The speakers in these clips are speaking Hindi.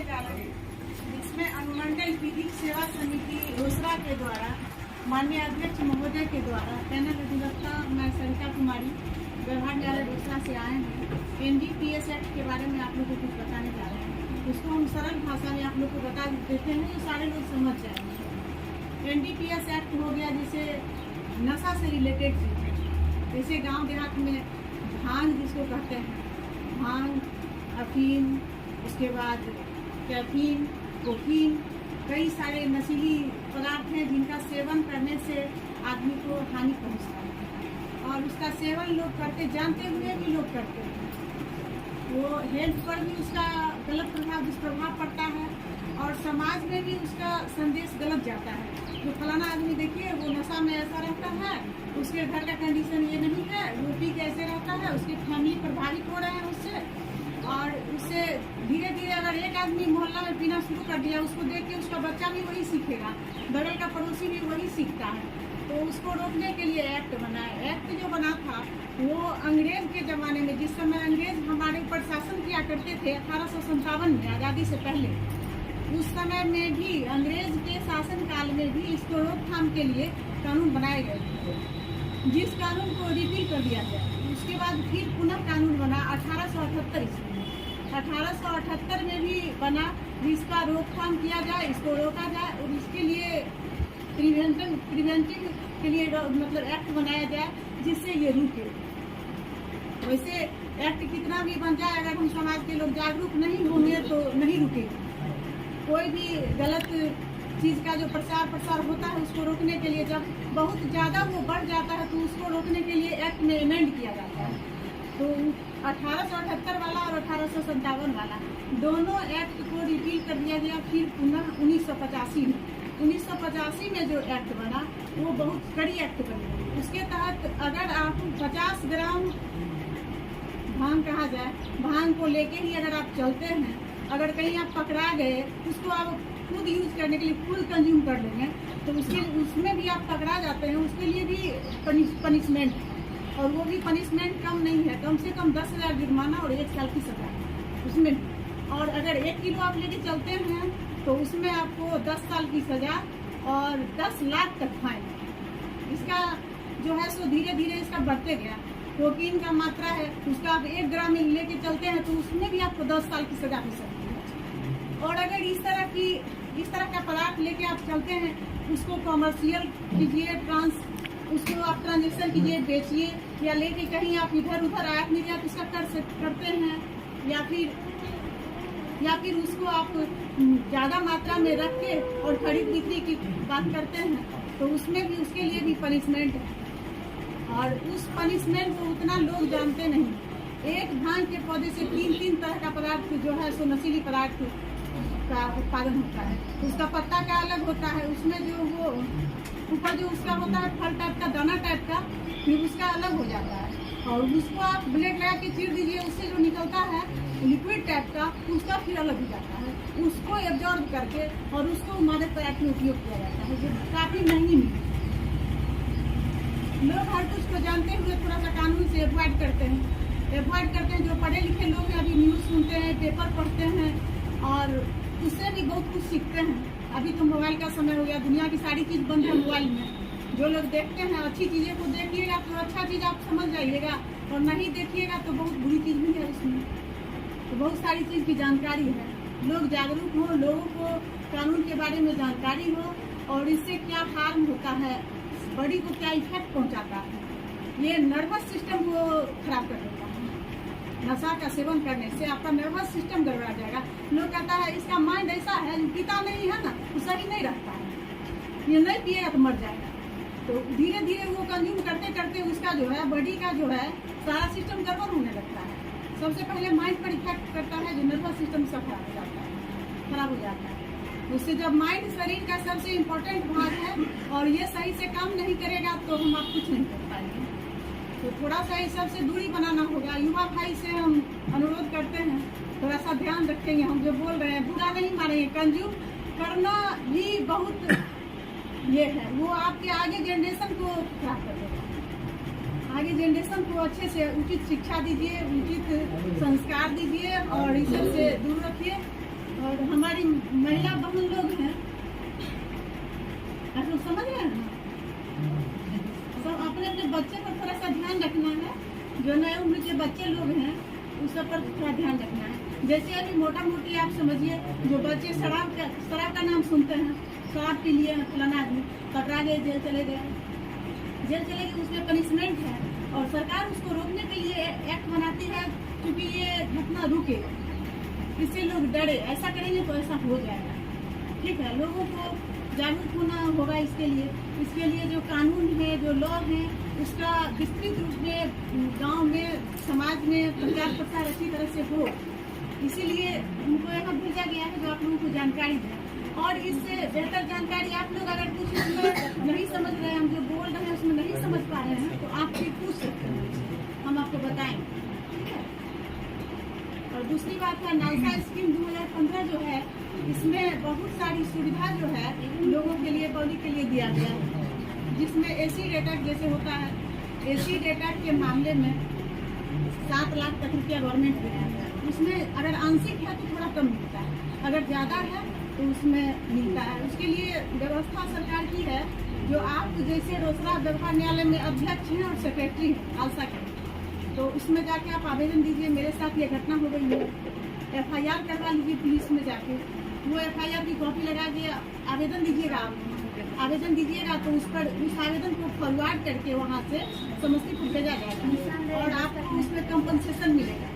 जा रहे हैं, जिसमें अनुमंडल विधिक सेवा समिति रोसड़ा के द्वारा माननीय अध्यक्ष महोदय के द्वारा पैनल अधिवक्ता मैं सरिता कुमारी व्यवहार न्यायालय रोसड़ा से आए हैं। NDPS एक्ट के बारे में आप लोग को कुछ बताने जा रहे हैं। उसको हम सरल भाषा में आप लोग को बता देते हैं जो सारे लोग समझ जाएंगे। NDPS एक्ट हो गया जैसे नशा से रिलेटेड चीज़, जैसे गांव देहात में भांग जिसको कहते हैं, भांग, अफीम, उसके बाद कैफीन, कोकीन, कई सारे नशीली पदार्थ हैं जिनका सेवन करने से आदमी को हानि पहुंचता है और उसका सेवन लोग करते जानते हुए भी लोग करते हैं। वो हेल्थ पर भी उसका गलत दुष्प्रभाव पड़ता है और समाज में भी उसका संदेश गलत जाता है। जो फलाना आदमी देखिए वो नशा में ऐसा रहता है, उसके घर का कंडीशन ये नहीं है, वो पी के ऐसे रहता है, उसकी फैमिली प्रभावित हो रहे हैं उससे। और उससे धीरे धीरे अगर एक आदमी मोहल्ला में पीना शुरू कर दिया, उसको देख के उसका बच्चा भी वही सीखेगा, बगल का पड़ोसी भी वही सीखता है। तो उसको रोकने के लिए एक्ट बना है। एक्ट जो बना था वो अंग्रेज के ज़माने में, जिस समय अंग्रेज हमारे ऊपर शासन किया करते थे 1857 में, आज़ादी से पहले, उस समय में भी अंग्रेज के शासन काल में भी इसको रोकथाम के लिए कानून बनाए गए थे, जिस कानून को रिपील कर दिया गया। उसके बाद फिर पुनः कानून बना 1878 ईस्वी में। 1878 में भी बना जिसका रोकथाम किया जाए, इसको रोका जाए और इसके लिए प्रिवेंटिव के लिए मतलब एक्ट बनाया जाए जिससे ये रुके। वैसे एक्ट कितना भी बन जाए, अगर हम समाज के लोग जागरूक नहीं होंगे तो नहीं रुकेगी। कोई भी गलत चीज़ का जो प्रसार होता है उसको रोकने के लिए जब बहुत ज़्यादा वो बढ़ जाता है तो उसको रोकने के लिए एक्ट में अमेंड किया जाता है। तो 1878 वाला और 1857 वाला दोनों एक्ट को रिपील कर दिया गया। फिर पुनः 1985 में जो एक्ट बना वो बहुत कड़ी एक्ट बनी। उसके तहत अगर आप 50 ग्राम भांग कहा जाए, भांग को लेके ही अगर आप चलते हैं, अगर कहीं आप पकड़ा गए, उसको आप खुद यूज करने के लिए फुल कंज्यूम कर लेंगे तो उसमें भी आप पकड़ा जाते हैं, उसके लिए भी पनिशमेंट है। और वो भी पनिशमेंट कम नहीं है, कम से कम 10,000 जुर्माना और 1 साल की सजा उसमें। और अगर 1 किलो आप लेके चलते हैं तो उसमें आपको 10 साल की सजा और 10 लाख तक फाइन। इसका जो है सो धीरे धीरे इसका बढ़ते गया। कोकीन का मात्रा है, उसका आप 1 ग्राम में लेके चलते हैं तो उसमें भी आपको 10 साल की सजा हो सकती है। और अगर इस तरह का पदार्थ लेके आप चलते हैं, उसको कॉमर्शियल कीजिए, उसको आप ट्रांजेक्शन कीजिए, बेचिए, या लेके कहीं आप इधर उधर आयात निर्यात उसका करते हैं, या फिर उसको आप ज़्यादा मात्रा में रख के और खरीद बिक्री की बात करते हैं तो उसमें भी उसके लिए भी पनिशमेंट है। और उस पनिशमेंट को उतना लोग जानते नहीं। एक भांग के पौधे से 3 तरह का पदार्थ जो है सो नशीली पदार्थ का उत्पादन होता है। उसका पत्ता का अलग होता है, उसमें जो वो ऊपर जो उसका होता है फल टाइप का, दाना टाइप का, फिर उसका अलग हो जाता है। और उसको आप ब्लेड लगा के चीर दीजिए, उससे जो निकलता है लिक्विड टाइप का, उसका फिर अलग हो जाता है। उसको एब्जॉर्ब करके और उसको मादक पदार्थ में उपयोग किया जाता है, जो काफ़ी महंगी मिलती है। लोग हर कुछ को जानते हुए थोड़ा सा कानून से अवॉइड करते हैं। जो पढ़े लिखे लोग अभी न्यूज़ सुनते हैं, पेपर पढ़ते हैं और उससे भी बहुत कुछ सीखते हैं। अभी तो मोबाइल का समय हो गया, दुनिया की सारी चीज़ बंद है मोबाइल में। जो लोग देखते हैं अच्छी चीज़ें को देखिएगा तो अच्छा चीज़ आप समझ जाइएगा, और नहीं देखिएगा तो बहुत बुरी चीज़ भी है उसमें। तो बहुत सारी चीज़ की जानकारी है। लोग जागरूक हो, लोगों को कानून के बारे में जानकारी हो और इससे क्या हार्म होता है, बॉडी को क्या इफेक्ट पहुंचाता है। ये नर्वस सिस्टम को खराब कर देता है। नशा का सेवन करने से आपका नर्वस सिस्टम गड़बड़ा जाएगा। लोग कहता है इसका माइंड ऐसा है, पीता नहीं है ना तो सही नहीं रहता है, ये नहीं पिएगा तो मर जाएगा। तो धीरे धीरे वो कंज्यूम करते करते उसका जो है बॉडी का जो है सारा सिस्टम गड़बड़ होने लगता है। सबसे पहले माइंड पर इफेक्ट करता है, जो नर्वस सिस्टम सब खराब हो जाता है। उससे जब माइंड शरीर का सबसे इम्पोर्टेंट भाग है और ये सही से काम नहीं करेगा तो हम आप कुछ नहीं कर पाएंगे। तो थोड़ा सा इस सबसे दूरी बनाना होगा। युवा भाई से हम अनुरोध करते हैं, थोड़ा सा ध्यान रखेंगे। हम जो बोल रहे हैं बुरा नहीं मानेंगे। कंज्यूम करना भी बहुत ये है, वो आपके आगे जनरेशन को खराब कर देगा। आगे जनरेशन को अच्छे से उचित शिक्षा दीजिए, उचित संस्कार दीजिए और इस सब से दूर रखिए। और हमारी महिला बहन लोग हैं, आप लोग समझ रहे हैं ना, सब अपने अपने बच्चे पर थोड़ा सा ध्यान रखना है। जो नए उम्र के बच्चे लोग हैं उस सब पर थोड़ा ध्यान रखना है। जैसे अभी मोटा मोटी आप समझिए, जो बच्चे शराब का नाम सुनते हैं, शराब पी लिए फलाना आदमी पकड़ा गए, जेल चले गए, उसमें पनिशमेंट है और सरकार उसको रोकने के लिए एक्ट बनाती है क्योंकि ये घटना रुके, इससे लोग डरे, ऐसा करेंगे तो ऐसा हो जाएगा। ठीक है, लोगों को जागरूक होना होगा इसके लिए जो कानून है, जो लॉ है, उसका विस्तृत रूप में गांव में, समाज में प्रचार प्रसार अच्छी तरह से हो। इसीलिए उनको यहाँ भेजा गया है जो आप लोगों को जानकारी दें। और इससे बेहतर जानकारी आप लोग अगर कुछ उसमें नहीं समझ रहे हैं, हम जो बोल रहे हैं उसमें नहीं समझ पा रहे हैं, तो आप फिर पूछ सकते हैं, हम आपको बताएंगे। ठीक है। और दूसरी बात है, नालसा स्कीम 2015 जो है, इसमें बहुत सारी सुविधा जो है लोगों के लिए, पब्लिक के लिए दिया गया है, जिसमें एसी डेटा जैसे होता है, एसी डेटा के मामले में 7 लाख तक रुपया गवर्नमेंट देता है। उसमें अगर आंशिक है तो थोड़ा कम मिलता है, अगर ज़्यादा है तो उसमें मिलता है। उसके लिए व्यवस्था सरकार की है, जो आप जैसे रोसड़ा व्यवहार न्यायालय में अध्यक्ष हैं और सेक्रेटरी हैं नालसा के, तो उसमें जाके आप आवेदन दीजिए, मेरे साथ ये घटना हो गई है, FIR करवा लीजिए पुलिस में जाके, वो FIR की कॉपी लगा के आवेदन दीजिएगा। आप आवेदन दीजिएगा तो उस आवेदन को फॉरवर्ड करके वहाँ से समस्तीपुर भेजा जाएगा और आपको उसमें कंपनसेशन मिलेगा।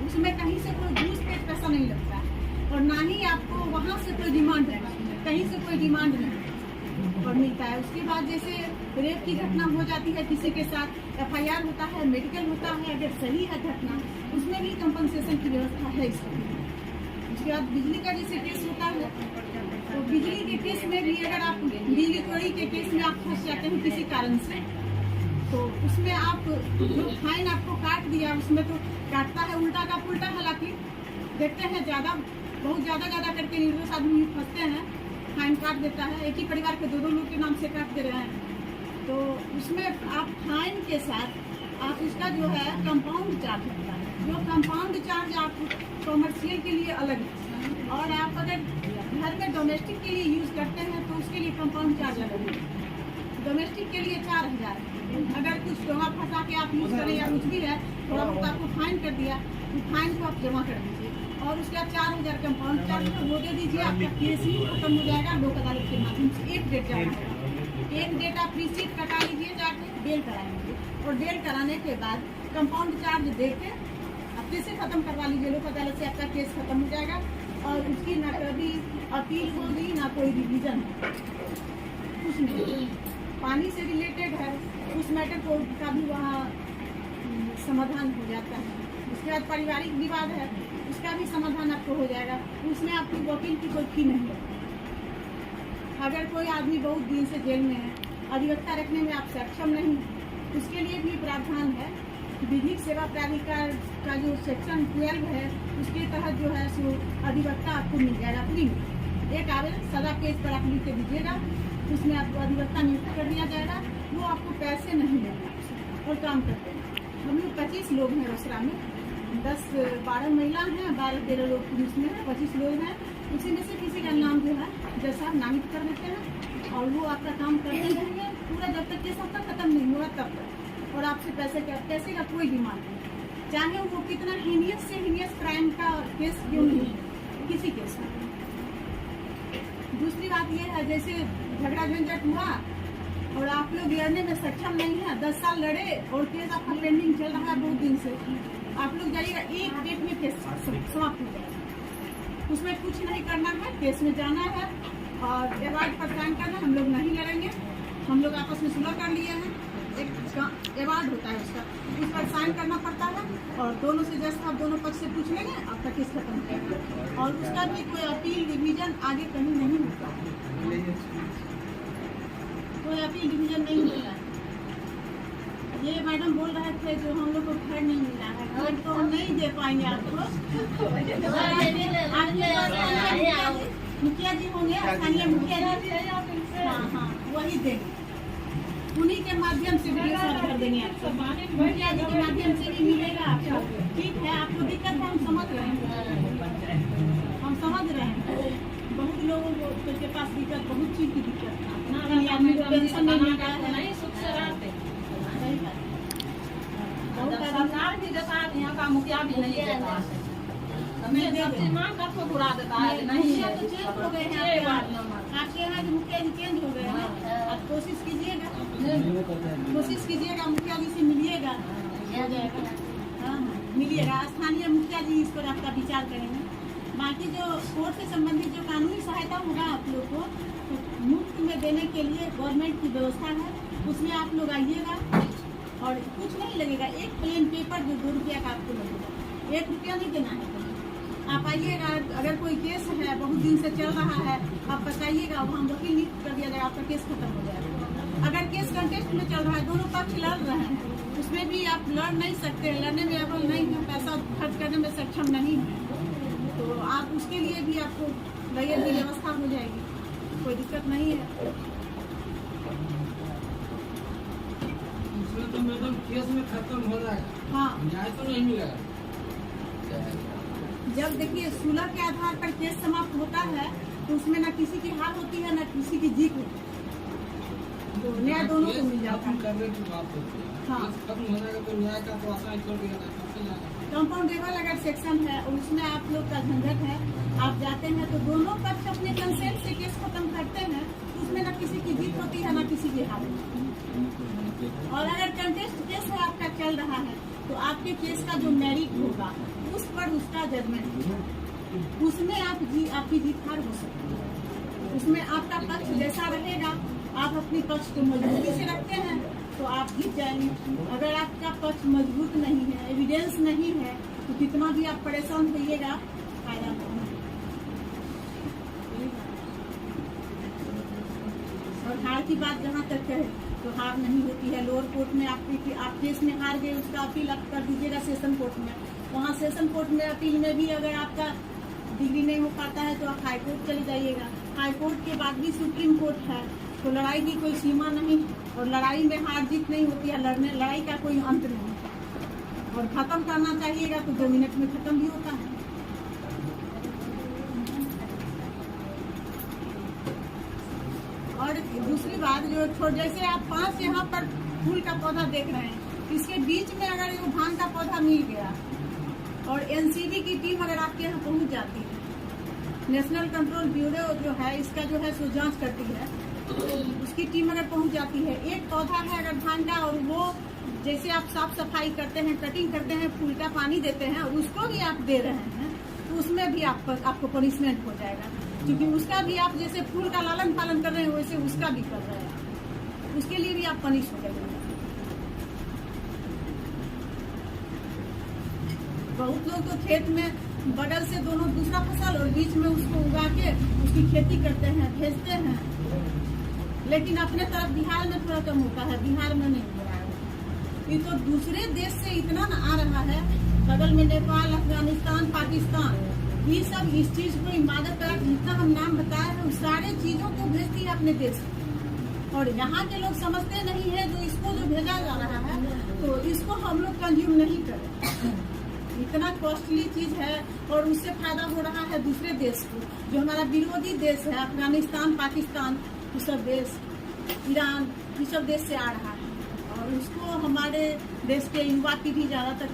उसमें कहीं से कोई घूस पेट पैसा नहीं लगता और ना ही आपको वहाँ से कोई डिमांड है, कहीं से कोई डिमांड नहीं और मिलता है। उसके बाद जैसे रेप की घटना हो जाती है किसी के साथ, FIR होता है, मेडिकल होता है, अगर सही है घटना, उसमें भी कंपनसेशन की व्यवस्था है इसमें। उसके बाद बिजली का जैसे केस होता है, तो बिजली के केस में भी अगर आप बिजली चोरी के केस में आप फंस जाते हैं किसी कारण से, तो उसमें आप जो फाइन आपको काट दिया, उसमें तो काटता है उल्टा का पुल्टा। हालांकि देखते हैं बहुत ज़्यादा करके निर्दोष आदमी फंसते हैं, फाइन काट देता है, एक ही परिवार के 2 लोग के नाम से काट दे रहे हैं। तो उसमें आप फाइन के साथ आप उसका जो है कंपाउंड चार्ज होता है, जो कंपाउंड चार्ज आप कॉमर्शियल के लिए अलग है और आप अगर घर में डोमेस्टिक के लिए यूज़ करते हैं तो उसके लिए कंपाउंड चार्ज अलग है। डोमेस्टिक के लिए 4000 है। अगर कुछ डोंगा फंसा के आप यूज़ करें या कुछ भी है, थोड़ा बहुत आपको फाइन कर दिया, तो फाइन को आप जमा कर दीजिए और उसका 4000 कंपाउंड चार्ज वो दे दीजिए। आपका केस ही खत्म हो जाएगा लोक अदालत के माध्यम से। एक डेट जाना है, एक डेट आप रिसीट कटा लीजिए, जाके बेल कराएंगे और बेल कराने के बाद कंपाउंड चार्ज दे के आप कैसे खत्म करवा लीजिए, लोक अदालत से आपका केस खत्म हो जाएगा और उसकी ना कभी अपील होगी ना कोई रिवीजन कुछ नहीं। पानी से रिलेटेड है, उस मैटर को का भी वहाँ समाधान हो जाता है। उसके बाद पारिवारिक विवाद है, उसका भी समाधान आपको हो जाएगा, उसमें आपकी वकील की कोई फी नहीं है। अगर कोई आदमी बहुत दिन से जेल में है, अधिवक्ता रखने में आप सक्षम नहीं, उसके लिए भी प्रावधान है। विधिक सेवा प्राधिकार का जो सेक्शन 12 है, उसके तहत जो है सो अधिवक्ता आपको मिल जाएगा फ्री में। एक आवेदन सदा पेज पर आप लिख के दीजिएगा, उसमें आपको अधिवक्ता नियुक्त कर दिया जाएगा। वो आपको पैसे नहीं लेगा और काम करते हैं। हम लोग 25 लोग हैं रोसड़ा में, 10-12 महिला हैं, 12-13 लोग पुरुष में हैं, 25 लोग हैं। उसी में से किसी का नाम जो है जज साहब नामित कर देते हैं और वो आपका काम करते रहेंगे पूरा जब तक केस आपका खत्म नहीं हुआ तब तक। और आपसे पैसे का कोई डिमांड नहीं, चाहे वो कितना हीनियस से हीनियस क्राइम का केस क्यों नहीं, किसी केस में। दूसरी बात ये है, जैसे झगड़ा झंझट हुआ और आप लोग लड़ने में सक्षम नहीं है, 10 साल लड़े और केस आपका पेंडिंग चल रहा है बहुत दिन से, आप लोग जाइएगा, एक डेट में केस समाप्त हो जाएगा। उसमें कुछ नहीं करना है, केस में जाना है और एवार्ड पर साइन करना। हम लोग नहीं लड़ेंगे, हम लोग आपस में सुलह कर लिए हैं, एक एवार्ड होता है उसका, उस पर साइन करना पड़ता है और दोनों से जस्ट आप दोनों पक्ष से पूछ लेंगे, आपका केस खत्म हो जाएगा। और उसका भी कोई अपील डिवीजन आगे कहीं नहीं होता, कोई अपील डिवीजन नहीं होता है। ये मैडम बोल रहे थे जो हम लोग को घर नहीं मिला है, घर तो हम नहीं दे पाएंगे आपको। मुखिया जी होंगे, स्थानीय मुखिया जी, हाँ वही देंगे, उन्हीं के माध्यम से भी घर देंगे आपको। मुखिया जी के माध्यम से भी मिलेगा आपको। ठीक है, आपको दिक्कत है, हम समझ रहे हैं, हम समझ रहे हैं। हैं। बहुत लोगों को के पास दिक्कत, बहुत चीज की दिक्कत है। आदमी को पेंशन नहीं मिल रहा है, नहीं सुख से रहते। सरकार भी देता है, यहाँ का मुखिया भी नहीं देता है। हमें मांग कर तो बुरा देता है, नहीं तो चेंज हो गए हैं आपके यहाँ के मुखिया जी चेंज हो गए हैं। आप कोशिश कीजिएगा, मुखिया जी से मिलिएगा, हो जाएगा। हाँ मिलिएगा, स्थानीय मुखिया जी इस पर आपका विचार करेंगे। बाकी जो कोर्ट से संबंधित जो कानूनी सहायता होगा आप लोग को तो मुफ्त में देने के लिए गवर्नमेंट की व्यवस्था है, उसमें आप लोग आइएगा और कुछ नहीं लगेगा। एक प्लेन पेपर जो 2 रुपया का आपको लगेगा, 1 रुपया नहीं देना है। आप आइएगा, अगर कोई केस है बहुत दिन से चल रहा है आप बताइएगा, वहाँ वकील नियुक्त कर दिया जाएगा, आपका केस खत्म हो जाएगा। अगर केस कंटेस्ट में चल रहा है, दोनों पक्ष लड़ रहे हैं, उसमें भी आप लड़ नहीं सकते, लड़ने में अवल नहीं है, पैसा खर्च करने में सक्षम नहीं है, तो आप उसके लिए भी आपको लॉयर की व्यवस्था हो जाएगी, कोई दिक्कत नहीं है। तो मैडम केस में खत्म हो रहा है, हाँ न्याय तो नहीं मिलेगा। जब देखिए सुलह के आधार पर केस समाप्त होता है तो उसमें न किसी की हार होती है न किसी की जीत होती है, तो न्याय दोनों को मिल जाता है। करने की बात होती है, हाँ खत्म हो जाएगा तो न्याय का तो आसान कर दिया जाएगा। कंपाउंडेबल अगर सेक्शन है और उसमें आप लोग का झंझट है, आप जाते हैं तो दोनों पक्ष अपने कंसेंट से केस खत्म करते हैं, तो उसमें न किसी की जीत होती है न किसी की हार होती है। और अगर कंटेस्ट केस है आपका चल रहा है तो आपके केस का जो मेरिट होगा उस पर उसका जजमेंट होगा, उसमें आपकी जीत हार हो सकती है। उसमें आपका पक्ष जैसा रहेगा, आप अपनी पक्ष को मजबूती से रखते हैं तो आप जीत जाएंगे। अगर आपका पक्ष मजबूत नहीं है, एविडेंस नहीं है, तो कितना भी आप परेशान होइएगा फायदा नहीं है। और हार की बात जहाँ तक है तो हार नहीं होती है। लोअर कोर्ट में आप केस में हार गए, उसका अपील आप कर दीजिएगा सेशन कोर्ट में। वहाँ सेशन कोर्ट में अपील में भी अगर आपका डिग्री नहीं हो पाता है तो आप हाई कोर्ट चले जाइएगा। हाई कोर्ट के बाद भी सुप्रीम कोर्ट है, तो लड़ाई की कोई सीमा नहीं और लड़ाई में हार जीत नहीं होती है। लड़ाई का कोई अंत नहीं है और खत्म करना चाहिएगा तो 2 मिनट में खत्म भी होता है। और दूसरी बात जो जैसे आप 5 यहाँ पर फूल का पौधा देख रहे हैं, इसके बीच में अगर वो भांग का पौधा मिल गया और एनसीबी की टीम अगर आपके यहाँ पहुँच जाती है, नेशनल कंट्रोल ब्यूरो जो है इसका जो है सो जांच करती है, तो उसकी टीम अगर पहुँच जाती है, एक पौधा है अगर भांग का और वो जैसे आप साफ सफाई करते हैं, कटिंग करते हैं, फूल का पानी देते हैं और उसको भी आप दे रहे हैं, तो उसमें भी आपको पनिशमेंट हो जाएगा, क्योंकि उसका भी आप जैसे फूल का लालन पालन कर रहे हैं वैसे उसका भी कर रहे हैं, उसके लिए भी आप पनिश हो जाएंगे। बहुत लोग तो खेत में बगल से दोनों दूसरा फसल और बीच में उसको उगा के उसकी खेती करते हैं, भेजते हैं, लेकिन अपने तरफ बिहार में थोड़ा कम होता है, बिहार में नहीं हो रहा है। ये तो दूसरे देश से इतना न आ रहा है, बगल में नेपाल, अफगानिस्तान, पाकिस्तान, ये सब इस चीज को इबादत कर जितना हम नाम बताए हैं उस सारे चीजों को भेजती है अपने देश में, और यहाँ के लोग समझते नहीं है। जो इसको जो भेजा जा रहा है तो इसको हम लोग कंज्यूम नहीं करें, इतना कॉस्टली चीज है और उससे फायदा हो रहा है दूसरे देश को, जो हमारा विरोधी देश है, अफगानिस्तान, पाकिस्तान, ये सब देश, ईरान, ये सब देश से आ रहा है और उसको हमारे देश के युवा पीढ़ी ज्यादातर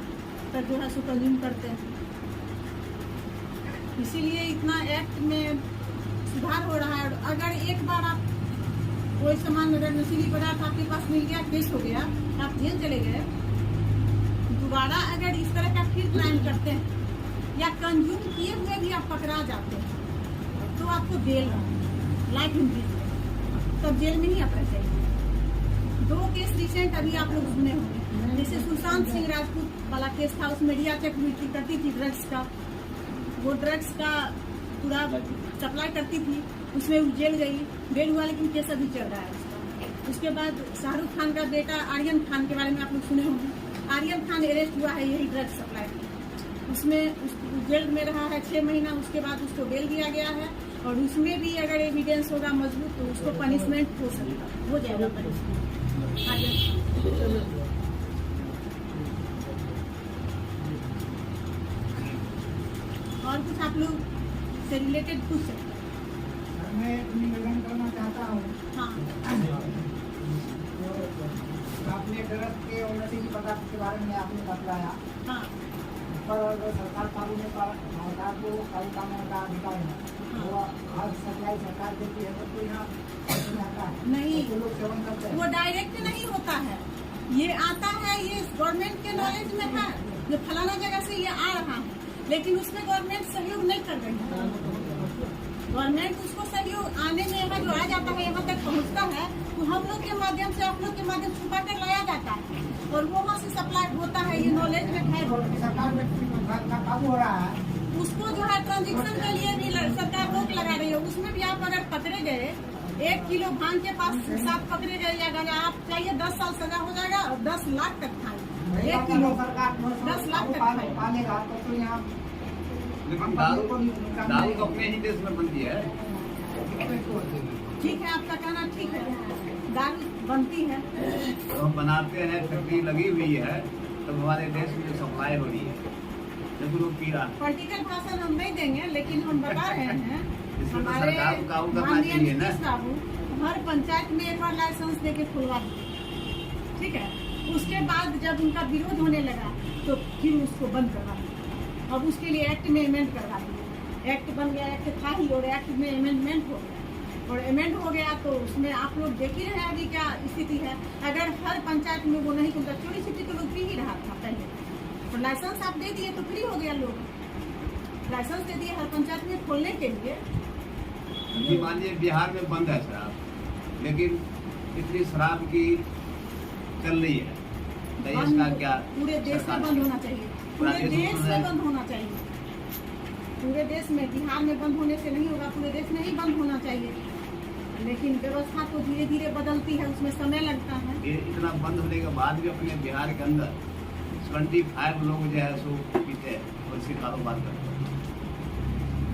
जो है सो कंज्यूम करते हैं। इसीलिए इतना एक्ट में सुधार हो रहा है। अगर एक बार आप कोई सामान अगर नशीली पदार्थ आपके पास मिल गया, केस हो गया, आप जेल चले गए, दोबारा अगर इस तरह का फिर क्राइम करते हैं या कंज्यूम किए हुए भी आप पकड़ा जाते हैं तो आपको जेल लाइफ इम्प्रिजनमेंट, तब जेल में ही आप रह जाइए। 2 केस रिसेंट अभी आप लोग सुने होंगे, जैसे सुशांत सिंह राजपूत वाला केस था, उसमें रिया चक्रवर्ती करती थी ड्रग्स का, वो ड्रग्स का पूरा सप्लाई करती थी, उसमें वो जेल गई, बेल हुआ, लेकिन केस अभी चल रहा है उसका। उसके बाद शाहरुख खान का बेटा आर्यन खान के बारे में आप लोग सुने होंगे, आर्यन खान अरेस्ट हुआ है यही ड्रग्स सप्लाई में, उसमें जेल में रहा है 6 महीना, उसके बाद उसको बेल दिया गया है और उसमें भी अगर एविडेंस होगा मजबूत तो उसको पनिशमेंट हो सकता हो जाएगा पनिशमेंट। और कुछ आप लोग से रिलेटेड पूछ सकते हैं। मैं निवेदन करना चाहता हूँ। हाँ आपने ड्रग्स के उन्नति की पता के बारे में आपने बतलाया, हाँ पर अगर सरकार काबू में सरकार को काबू करने का अधिकार है, वो हर सप्लाई सरकार देती है तो यहाँ नहीं आता है, नहीं, तो लोग सेवन करते वो हैं। डायरेक्ट नहीं होता है, ये आता है, ये गवर्नमेंट के नॉलेज में है जो फलाना जगह से ये आ रहा है, लेकिन उसमें गवर्नमेंट सहयोग नहीं कर रही है। गवर्नमेंट उसको सहयोग आने में यहाँ जो आ जाता है, यहाँ तक पहुँचता है, तो हम लोग के माध्यम से, आप लोग के माध्यम से छुपा कर लाया जाता है और वो वहाँ से सप्लाई होता है। ये नॉलेज में है, सरकार में काबू हो रहा है। उसको जो है ट्रांजेक्शन के लिए भी सरकार रोक लगा रही है। उसमें भी आप अगर पकड़े गए 1 किलो भांग के पास साथ पकड़े गए या गांजा, आप चाहिए 10 साल सजा हो जाएगा और 10 लाख तक फाइन। 1 किलो सरकार 10 लाख तक फाइन। पालेगा तो यहाँ लेकिन दारू तो अपने ही देश में बनती है। ठीक है, आपका कहना ठीक है, दारू बनती है, तो हम बनाते हैं, फैक्ट्री लगी हुई है, तब हमारे देश में सप्लाई हो रही है, लेकिन लोग पी रहा है। पॉलिटिकल भाषण हम नहीं देंगे, लेकिन हम बता रहे हैं इसमें तो हमारे सरकार को काबू करना माननीय चाहिए ना। नीतीश बाबू हर पंचायत में एक बार लाइसेंस देके खुलवा दिए, ठीक है। उसके बाद जब उनका विरोध होने लगा तो फिर उसको बंद करवा दिया। अब उसके लिए एक्ट में अमेंड करवा दिए, एक्ट बन गया, एक्ट था ही और एक्ट में अमेंडमेंट हो गया और अमेंड हो गया तो उसमें आप लोग देख ही रहे हैं अभी क्या स्थिति है। अगर हर पंचायत में वो नहीं खुलता, चोरी छिपी तो लोग पी ही रहा था पहले, और लाइसेंस आप दे दिए तो फ्री हो गया, लोग लाइसेंस दे दिए हर पंचायत में खोलने के लिए। जी मान लीजिए बिहार में बंद है शराब, लेकिन इतनी शराब की चल रही है, तो इसका क्या पूरे देश में सरकार बंद होना चाहिए, पूरे देश में बंद होना चाहिए, पूरे देश में। बिहार में बंद होने से नहीं होगा, पूरे देश में ही बंद होना चाहिए, लेकिन व्यवस्था तो धीरे धीरे बदलती है, उसमें समय लगता है। ये इतना बंद होने के बाद भी अपने बिहार के अंदर 25 लोग जो है सो पीते हैं और इसके कारोबार करते हैं।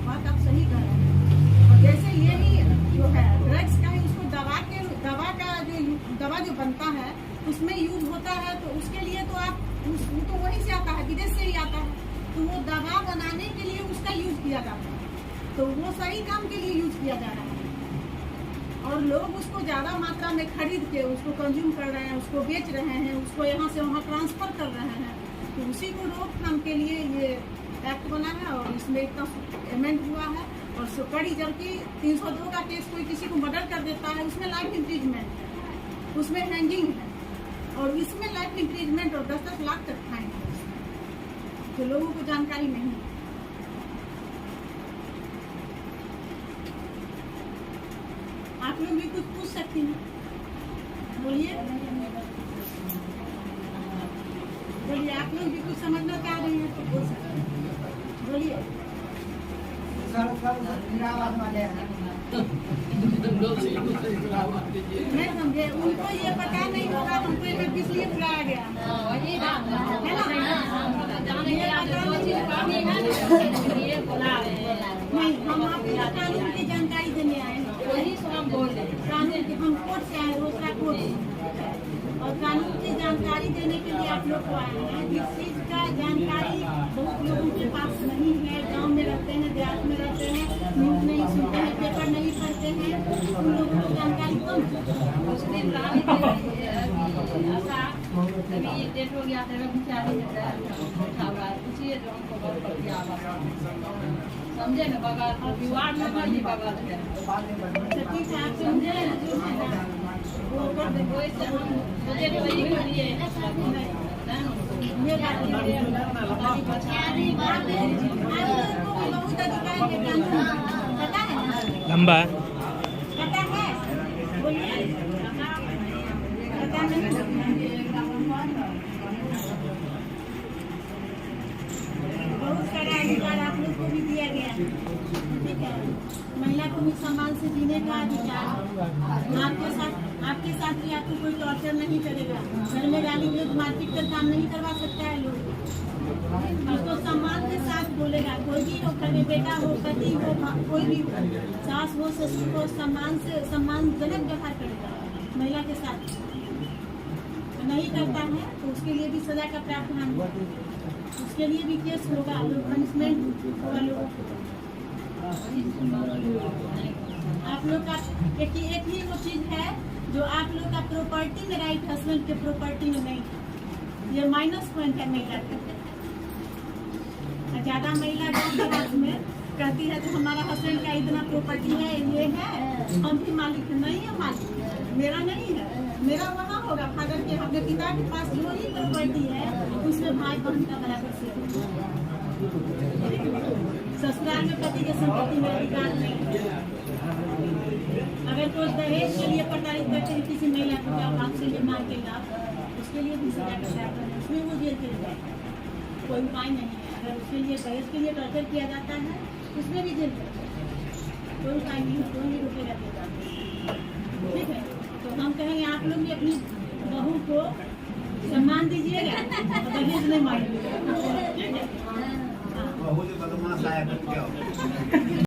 बात आप सही कर रहे हैं। और जैसे यही जो है ड्रग्स का ही, उसको दवा जो बनता है उसमें यूज होता है, तो उसके लिए तो आप वो तो वहीं से आता है, विदेश से ही आता है, तो वो दवा बनाने के लिए उसका यूज किया जाता है, तो वो सही काम के लिए यूज किया जा रहा है और लोग उसको ज़्यादा मात्रा में खरीद के उसको कंज्यूम कर रहे हैं, उसको बेच रहे हैं, उसको यहाँ से वहाँ ट्रांसफर कर रहे हैं। तो उसी को रोकथाम के लिए ये एक्ट बना है और इसमें इतना अमेंड हुआ है। और कड़ी जबकि 302 का केस कोई किसी को मर्डर कर देता है, उसमें लाइफ इम्प्रीजमेंट है, उसमें हैंगिंग है, और इसमें लाइफ इम्प्रीजमेंट और 10-10 लाख तक फाइन है, तो लोगों को जानकारी नहीं है। आप लोग भी कुछ पूछ सकती हैं, बोलिए बोलिए, आप लोग भी कुछ समझना चाह रहे हैं तो बोल सकते हैं, बोलिए। सर निरावास वाले हैं, नहीं समझे, उनको ये पता नहीं होगा हमको ये किस लिए बुलाया गया है ना। ये नहीं, हम आपको कानून की जानकारी देने आए हैं, कानून की, हम कोर्ट से आए, रोसड़ा कोर्ट से, और कानून की जानकारी देने के लिए आप लोग को आए हैं। जिस चीज का जानकारी बहुत लोगों के पास नहीं है, गांव में रहते हैं, देहात में रहते हैं, न्यूज नहीं सुनते हैं, पेपर नहीं पढ़ते हैं, उन लोगों को जानकारी कम समझे ना, बगल विवाद में नहीं बगल है। ठीक है, आप समझे जो है ना वो कर देंगे। वैसे हम मुझे वही करिए ये बात है, आप लोगों को बहुत अधिकार के कानून पता है ना, लंबा पता है, बोलिए, पता नहीं, बहुत सारा अधिकार आप लोग को भी दिया गया है, ठीक है। महिला को भी सम्मान से जीने का अधिकार, आपके साथ भी आपको कोई टॉर्चर नहीं करेगा, घर में गाली गलौज मारपीट कर काम नहीं करवा सकता है लोग, उसको सम्मान के साथ बोलेगा, कोई भी हो, कभी बेटा हो, पति हो, कोई भी हो, सास हो, ससुर को सम्मानजनक व्यवहार करेगा महिला के साथ। नहीं करता है तो उसके लिए भी सजा का प्रावधान है, उसके लिए भी केस होगा, पनिशमेंट होगा लोगों को। आप लोग का एक ही वो चीज है जो आप लोग का प्रॉपर्टी में राइट, हस्बैंड के प्रॉपर्टी में नहीं है। ये माइनस पॉइंट है महिला का। ज्यादा महिला गाँव देहात में कहती है तो हमारा हस्बैंड का इतना प्रॉपर्टी है, ये है, हम भी मालिक नहीं है, मालिक मेरा नहीं है, मेरा वहाँ होगा फादर के, अपने पिता के पास जो ही प्रॉपर्टी है उसमें भाई बहन का बराबर से होगा। ससुराल में पति की संपत्ति में अधिकार नहीं है। अगर कोई दहेज के लिए प्रताड़ित करते हैं किसी महिला को, क्या बात से ये मार के लाभ, उसके लिए भी सजा का प्रावधान है, उसमें वो जेल चले जाएगा, कोई उपाय नहीं है। अगर उसके लिए दहेज के लिए टॉर्चर किया जाता है उसमें भी जेल चले जाएगा, कोई उपाय नहीं है, कोई नहीं रुकेगा देगा। ठीक है, तो हम कहेंगे आप लोग भी अपनी बहू को सम्मान दीजिएगा, दहेज नहीं मांगिएगा। बहू जो बदमाश आया तो क्या होगा?